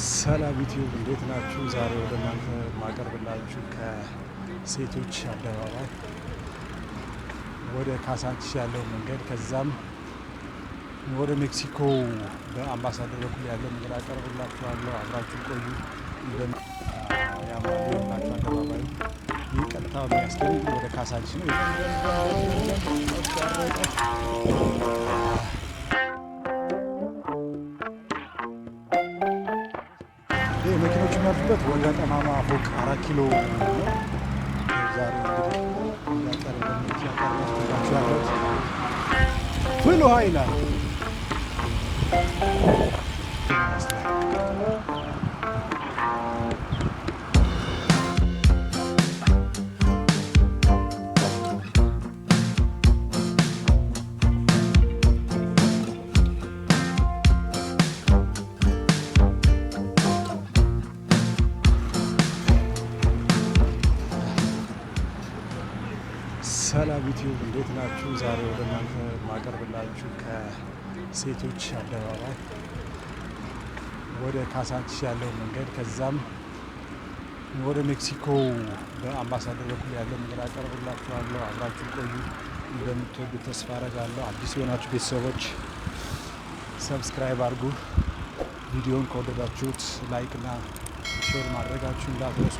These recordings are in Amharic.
ሰላም ዩቲዩብ እንዴት ናችሁ? ዛሬ ወደ እናንተ ማቀርብላችሁ ከሴቶች አደባባይ ወደ ካሳንቺስ ያለው መንገድ ከዛም ወደ ሜክሲኮ በአምባሳደር በኩል ያለው መንገድ አቀርብላችኋለሁ። አብራችሁ ቆዩ። ያማላችሁ አደባባዩ ይህ ቀጥታ የሚያስገኝ ወደ ካሳንቺስ ነው። መኪኖች የሚያልፉበት ወደ ጠማማ ፎቅ 4 ኪሎ ነው። ዛሬ እንግዲህ ያቀረብኩላችሁ ያለት ፍል ውሃ ይላል። ሰላም ዩቲዩብ እንዴት ናችሁ? ዛሬ ወደ እናንተ ማቀርብላችሁ ከሴቶች አደባባይ ወደ ካሳንቺስ ያለው መንገድ ከዛም ወደ ሜክሲኮ በአምባሳደር በኩል ያለው መንገድ አቀርብላችኋለሁ። አብራችሁ ቆዩ። እንደምትወዱ ተስፋ አደርጋለሁ። አዲስ የሆናችሁ ቤተሰቦች ሰብስክራይብ አድርጉ። ቪዲዮን ከወደዳችሁት ላይክ እና ሼር ማድረጋችሁ እንዳትረሱ።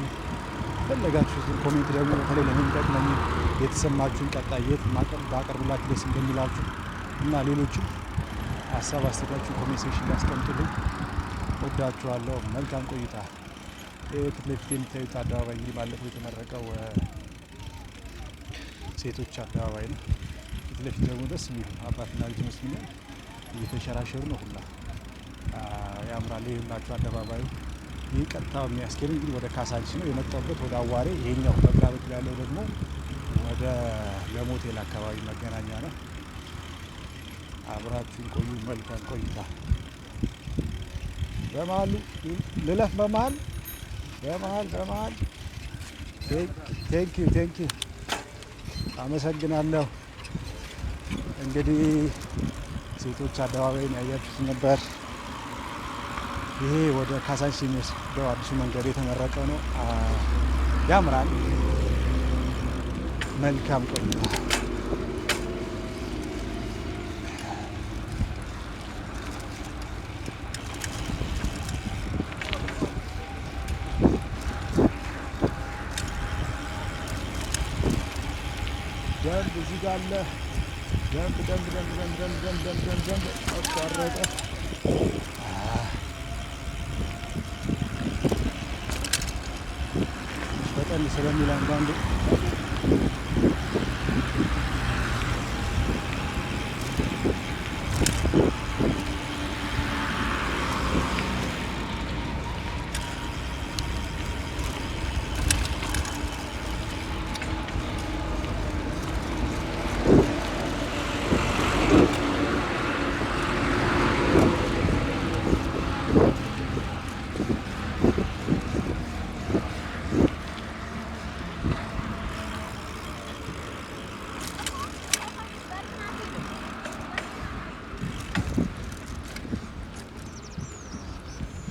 ፈለጋችሁትን ኮሜንት ደግሞ በተለይ ለሚጠቅመኝ የተሰማችሁን ቀጣይ የት ባቀርብላችሁ ደስ እንደሚላችሁ እና ሌሎችም ሀሳብ አስተያየታችሁ ኮሜንት ሴክሽን ላይ አስቀምጡልኝ። ወዳችኋለሁ። መልካም ቆይታ። ፊት ለፊት የሚታዩት አደባባይ እንግዲህ ባለፈው የተመረቀው ሴቶች አደባባይ ነው። ፊት ለፊት ደግሞ ደስ የሚሉ አባትና ልጅ መስሎኛል እየተሸራሸሩ ነው ሁላ ያምራል። ይኸውላችሁ አደባባዩ ይህ ቀጥታ የሚያስኬድ እንግዲህ ወደ ካሳንቺስ ነው። የመጣሁበት ወደ አዋሬ፣ ይሄኛው በግራ በኩል ያለው ደግሞ ወደ ለሞቴል አካባቢ መገናኛ ነው። አብራችሁን ቆዩ። መልካም ቆይታ። በመሀል ልለፍ፣ በመሀል ቴንኪዩ አመሰግናለሁ። እንግዲህ ሴቶች አደባባይን ያያችሁት ነበር። ይሄ ወደ ካሳንቺስ የሚወስደው አዲሱ መንገድ የተመረቀ ነው። ያምራል። መልካም ቆይታ። ደንብ እዚህ ጋር አለ። ደንብ አቋረጠ። በጣም ስለሚል አንዳንዱ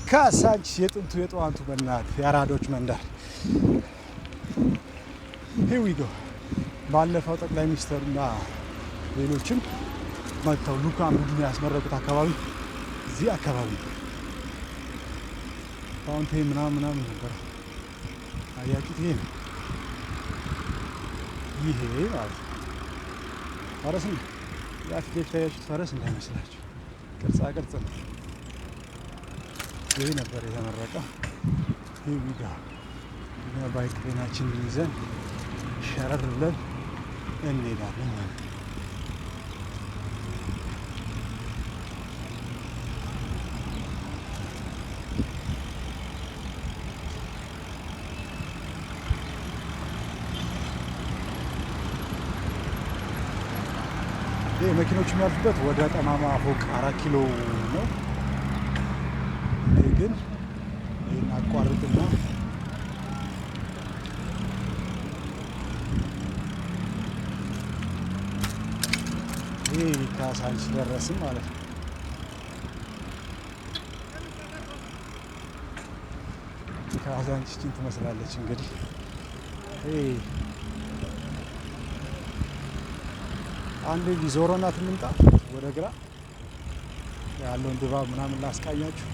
ካሳንቺስ የጥንቱ የጠዋንቱ በናት የአራዶች መንደር ሂዊጎ። ባለፈው ጠቅላይ ሚኒስትሩና ሌሎችም መጥተው ሉካን ቡድን ያስመረቁት አካባቢ እዚህ አካባቢ ፋውንቴን ምናምን ነበር። አያችሁት? ይሄ ነው ይሄ ማለት ፈረስ ነው። ያፊት የታያችሁት ፈረስ እንዳይመስላችሁ ቅርጻ ቅርጽ ነው። ይሄ ነበር የተመረቀው። ሂዊጋ ባይክ ፕሌናችንን ይዘን ሸረር ብለን እንሄዳለን ማለት ነው። ይህ መኪኖች የሚያልፉበት ወደ ጠማማ ፎቅ 4 ኪሎ ነው። ግን ይህን አቋርጥና ይህ ካሳንቺስ ደረስን ማለት ነው። ካዛንቺስን ትመስላለች። እንግዲህ አንድ ዞሮና ትምንጣ ወደ ግራ ያለውን ድባብ ምናምን ላስቃኛችሁ።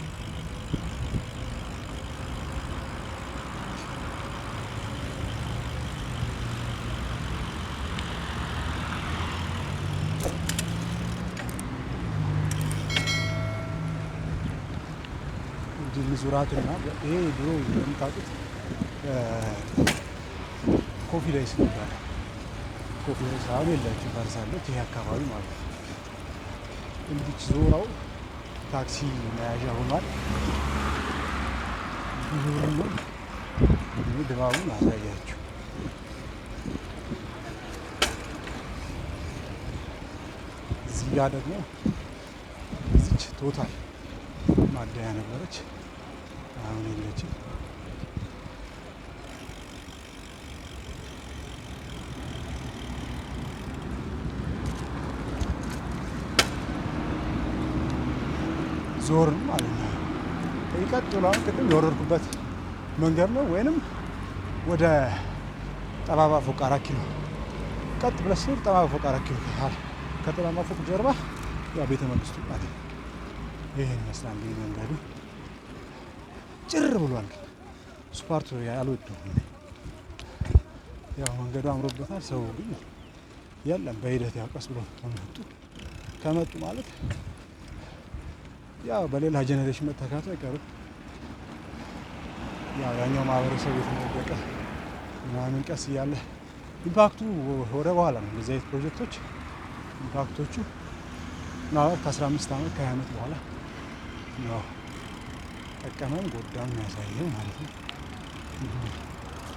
ዙራትና ይሄ ድሮ እንደምታውቁት ኮፊ ዳይስ ነበር። ኮፊ ዳይስ አሁን የለችም፣ ፈርሳለች። ይሄ አካባቢ ማለት ነው። እንዲች ዞራው ታክሲ መያዣ ሆኗል። ይህ ድባቡን አሳያችሁ። እዚህ ጋር ደግሞ እዚች ቶታል ማደያ ነበረች፣ አሁን የለችም። ዞርን ማለት ነው። ይቀጥሉ። አሁን ቅድም የወረድኩበት መንገድ ነው፣ ወይንም ወደ ጠባባ ፎቅ 4 ኪሎ ቀጥ ብለህ ስትሄድ ጠባባ ፎቅ 4 ኪሎ ከጠባባ ፎቅ ጀርባ ያ ቤተ መንግስቱ ናት። ይሄን ይመስላል እንግዲህ መንገዱ ጭር ብሏል። ስፓርቱ አልወደውም። ያው መንገዱ አምሮበታል። ሰው ግን የለም በሂደት ያውቀስ ብሎ ከመጡ ማለት ያው በሌላ ጀነሬሽን መተካቱ አይቀርም። ያው ያኛው ማህበረሰብ የተመደቀ ምናምን ቀስ እያለ ኢምፓክቱ ወደ በኋላ ነው። እንደዚህ አይነት ፕሮጀክቶች ኢምፓክቶቹ ምናልባት ከ15 ዓመት ከ20 ዓመት በኋላ ነው ጠቀመን ጎዳም የሚያሳየው ማለት ነው።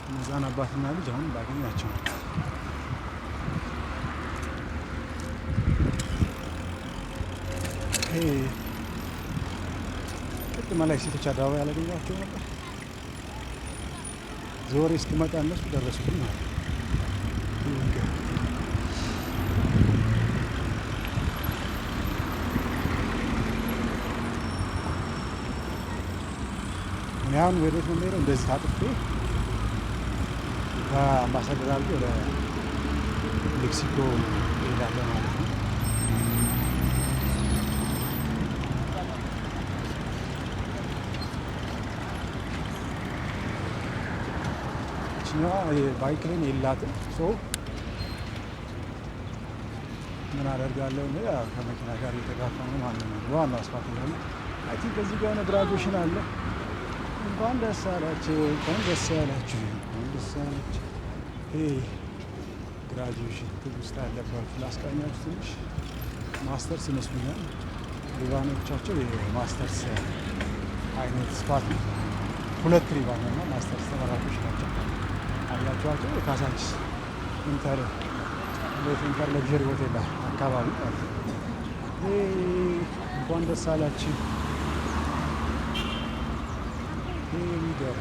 እነዛን አባትና ልጅ አሁን ባገኛቸው ቅድመ ላይ ሴቶች አደባባይ ያላገኟቸው ነበር። ዞሬ እስክመጣ እነሱ ደረሱብኝ ማለት ነው። እኔ አሁን ወዴት ነው የምሄደው? እንደዚህ ታጥፌ በአምባሳደር አድርጌ ወደ ሜክሲኮ እሄዳለሁ ማለት ነው። ባይክ ሌን የላትም። ምን አደርጋለሁ? ከመኪና ጋር እየተጋፋ ነው ማለት ነው። ዋናው አስፋልት ነው። አይ ቲንክ እዚህ ጋር ነው ግራጁዌሽን አለ። እንኳን ደስ አላችሁ፣ እንኳን ደስ ያላችሁ፣ እንኳን ደስ አላችሁ። ይሄ ግራጁዌሽን ትውስታ ያለባችሁ ላስቃኛችሁ ትንሽ። ማስተርስ ይመስሉኛል ሪባኖቻቸው። የማስተርስ አይነት ስፋት ነው። 2 ሪባን እና ማስተርስ ተመራቂዎች ናቸው። አያችኋቸው? የካሳንቺስ ኢንተር ለግዠሪ ሆቴል አካባቢ እንኳን ደስ አላችሁ። ሚገር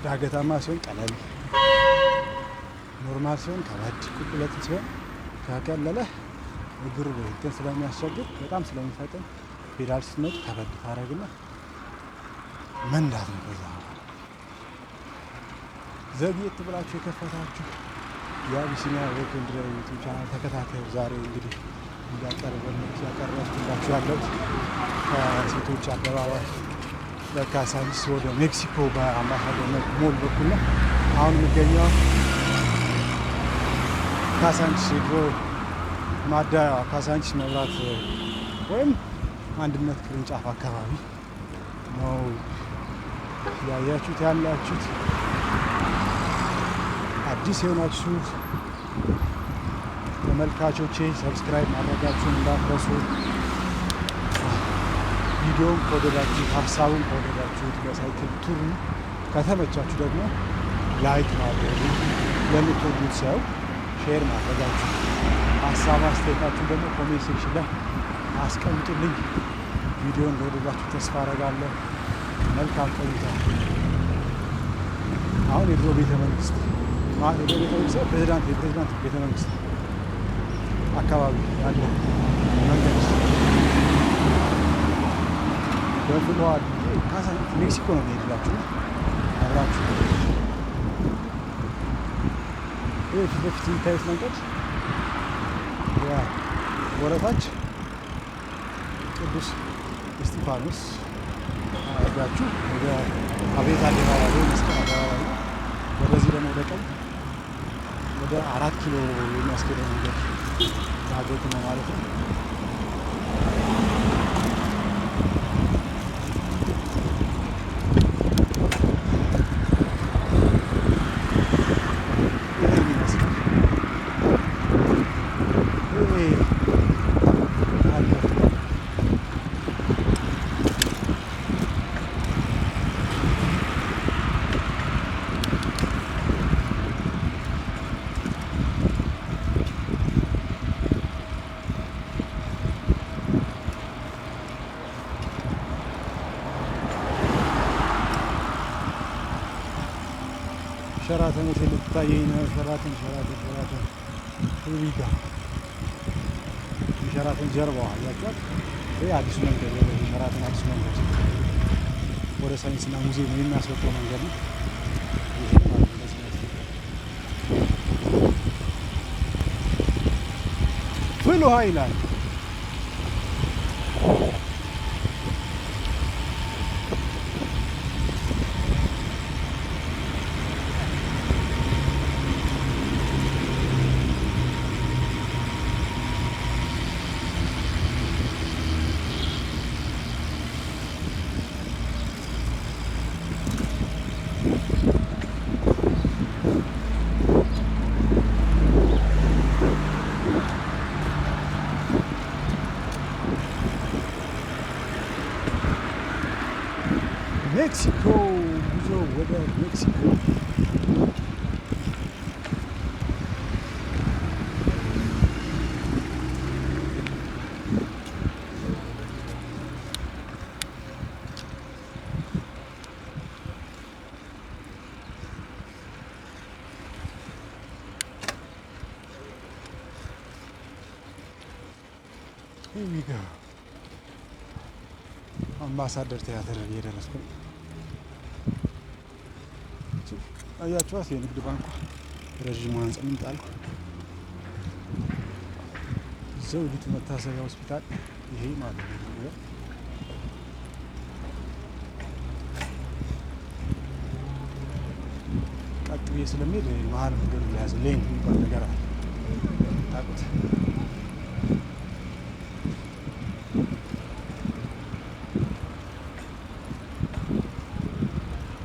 ዳገታማ ሲሆን ቀለል፣ ኖርማል ሲሆን ከበድ፣ ቁልቁለት ሲሆን ከቀለለ እግር እንትን ስለሚያስቸግር በጣም ስለሚፈጥን ፔዳል ስትመጡ ከበድ ታደርግና መንዳት ነው። ከዛ ዘግየት ብላችሁ የከፈታችሁ የአቢሲኒያ ወርልድ ዩቲዩብ ቻናል ተከታታዩ ዛሬ እንግዲህ ያቀረብኩላችሁ ያለሁት ከሴቶች አደባባይ ለካሳንቺስ ወደ ሜክሲኮ በአምባሳደር ሞል በኩል ነው። አሁን የሚገኘው ካሳንቺስ የድሮ ማደያ ካሳንቺስ መብራት ወይም አንድነት ቅርንጫፍ አካባቢ ነው ያያችሁት ያላችሁት። አዲስ የሆናችሁ ተመልካቾቼ ሰብስክራይብ ማድረጋችሁን እንዳትረሱ። ቪዲዮውን ከወደዳችሁት፣ ሀሳቡን ከወደዳችሁት፣ በሳይክል ቱር ከተመቻችሁ ደግሞ ላይክ ማድረጉ፣ ለምትወዱት ሰው ሼር ማድረጋችሁ፣ ሀሳብ አስተያየታችሁ ደግሞ ኮሜንት ሴክሽን ላይ አስቀምጡልኝ። ቪዲዮውን ከወደዳችሁ ተስፋ አደርጋለሁ። መልካም ቆይታ። አሁን የድሮ ቤተ መንግስት የድሮ ቤተ መንግስት የፕሬዚዳንት ቤተ መንግስት አካባቢ ያለ መንገድ በፍልውሃ ካሳንቺስ ሜክሲኮ ነው የሚሄድላችሁ አብራችሁ። ይህ ፊት ለፊት የሚታዩት መንገድ ወረታች ቅዱስ እስጢፋኖስ አድርጋችሁ ወደ አብዮት አደባባይ መስቀል አደባባይ ነው። ወደዚህ ደግሞ ወደ ቀኝ ወደ 4 ኪሎ የሚያስኬደው መንገድ ዳገት ነው ማለት ነው። ሸራተን ሆቴል ልትታየኝ ነው። ሸራተን ጋ ሸራተን ጀርባዋ ያጫት ይህ አዲሱ መንገድ ወደ ሸራተን አዲሱ መንገድ ወደ ሳይንስና ሙዚየም የሚያስወጣው መንገድ ነው። ይሄ ማለት ፍልውሃ ይላል። ሜክሲኮ ጉዞ ወደ ሜክሲኮ። አምባሳደር ቲያትር እየደረስኩ ነው። አያችኋት? የንግድ ባንኳ ረዥሙ ህንጻ ምን ጣልኩ። ዘውዲቱ መታሰቢያ ሆስፒታል ይሄ ማለት ነው። ቀጥ ብዬ ስለሚሄድ መሀል መንገድ ሊያዝ ሌን የሚባል ነገር አለ ታውቁት።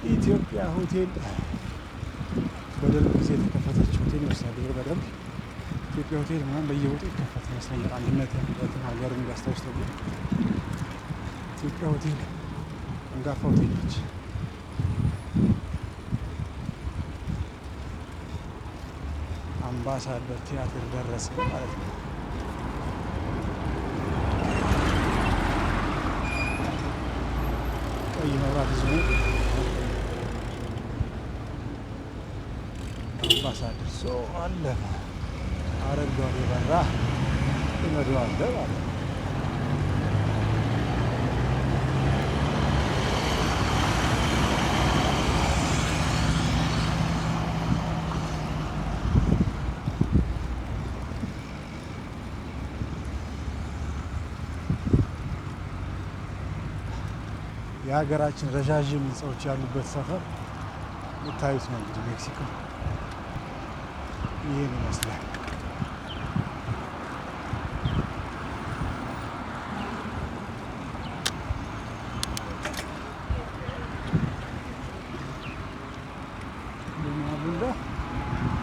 ኢትዮጵያ ሆቴል በደርግ ጊዜ የተከፈተች ሆቴል ይመስላል። በደርግ ኢትዮጵያ ሆቴል ምናምን በየቦታው ይከፈት ይመስለኛል። አንድነትን፣ ህብረትን፣ ሀገርን እንዲያስታውስ ተብሎ ኢትዮጵያ ሆቴል አንጋፋ ሆቴል ነች። አምባሳደር ቲያትር ደረሰ ማለት ነው። ቀይ መብራት ይዞ አምባሳደር ሶ አለፈ። አረንጓዴ በራ ይመዱ አለ ማለት ነው። የሀገራችን ረዣዥም ህንፃዎች ያሉበት ሰፈር የምታዩት ነው። እንግዲህ ሜክሲኮ ይህን ይመስላል።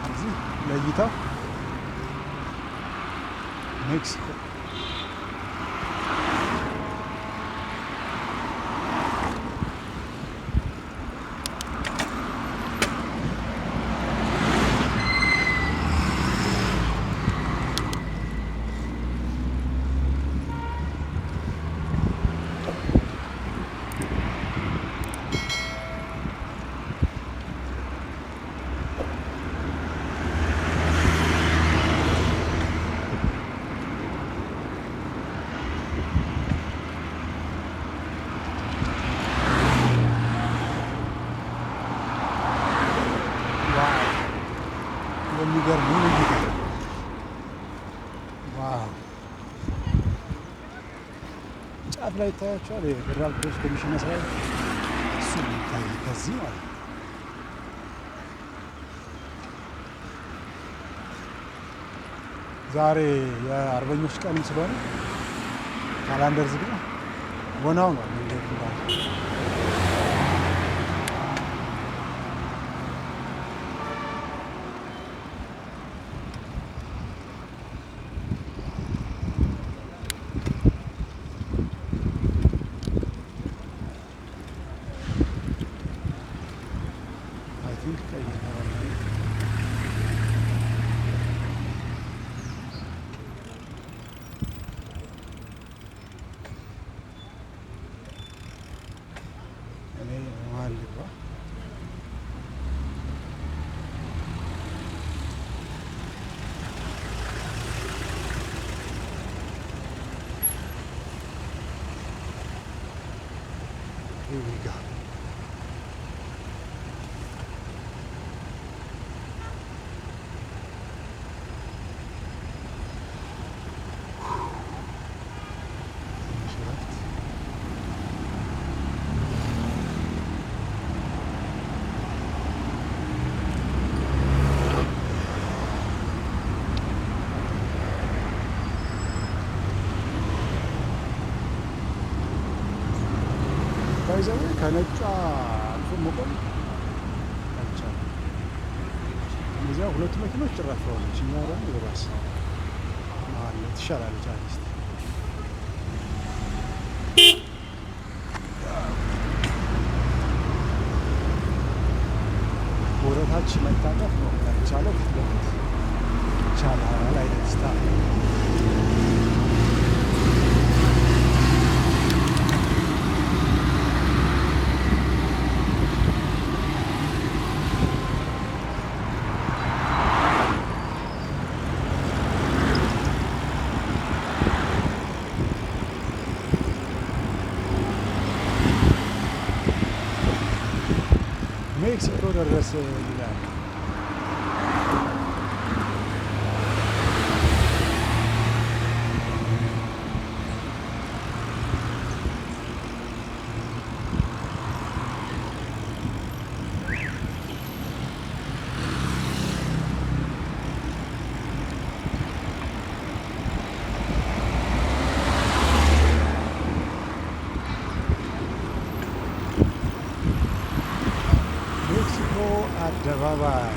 እዚህ ለእይታ ሜክሲኮ ጫፍ ላይ ይታያቸዋል። የፌዴራል ፖሊስ ኮሚሽን መስሪያ ቤት እሱ ይታይ ከዚህ ማለት ነው። ዛሬ የአርበኞች ቀን ስለሆነ ካላንደር ዝግ ነው። ወናው ነው መንገድ Here we go. ባይዘው ከነጯ አልፎ መቆም አይቻልም። እዚያ ሁለቱ መኪኖች ጭራሽ ሆነች። እኛ ደግሞ የባስ ማለት ትሻላለች። አሪስት ወረታች መታጠፍ ነው ያልቻለው። ፊት ለፊት ይቻላል አይነት ስታፍ ሜክሲኮ ደረሰ ይላል። አደባባይ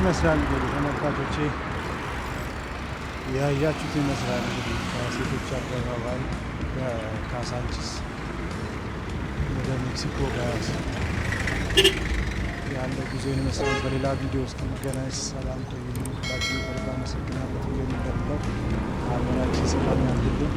ይመስላል። እንግዲህ ተመልካቾቼ ያያችሁት ይመስላል። እንግዲህ ከሴቶች አደባባይ በካሳንቺስ ወደ ሜክሲኮ ያለ ጉዞ ይመስላል። በሌላ ቪዲዮ እስክንገናኝ ሰላም ቆዩ። ሁላችሁ ከልብ አመሰግናለሁ። እንደሚለው ሀገራችን ሰላም ያድርግልን።